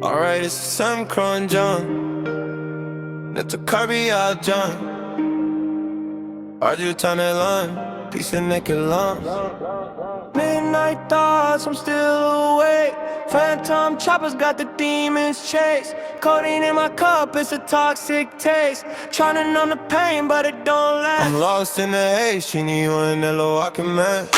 Alright, it's some Kronjang. That's a karbi ajang. Arjutha line, piece of naked lungs. Midnight thoughts, I'm still awake. Phantom choppers got the demons chase. Codeine in my cup, it's a toxic taste. Tryna numb the pain, but it don't last. I'm lost in the haze, chini, akeme.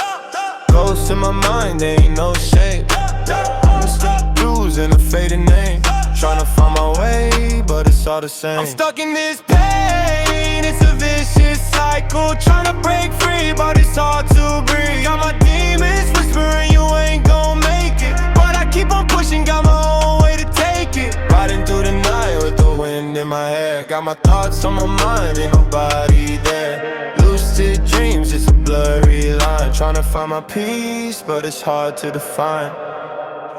Ghosts in my mind, there ain't no shade. Mr. Blues in a faded name. Tryna find my way, but it's all the same. I'm stuck in this pain, it's a vicious cycle. Tryna break free, but it's hard to breathe. Got my demons whispering you ain't gon' make it, but I keep on pushing, got my own way to take it. Riding through the night with the wind in my hair. Got my thoughts on my mind, ain't nobody there. Lucid dreams, it's a blurry line. Tryna find my peace, but it's hard to define.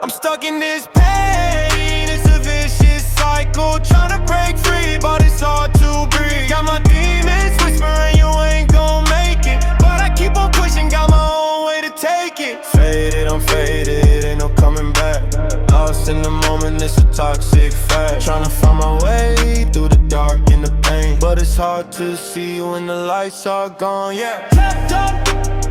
I'm stuck in this pain, it's a vicious cycle. Tryna break free, but it's hard to breathe. Got my demons whispering you ain't gon' make it, but I keep on pushing, got my own way to take it. Faded, I'm faded, ain't no coming back. Lost in the moment, it's a toxic fact. Tryna find my way through the dark and the pain, but it's hard to see when the lights are gone, yeah. Trapped up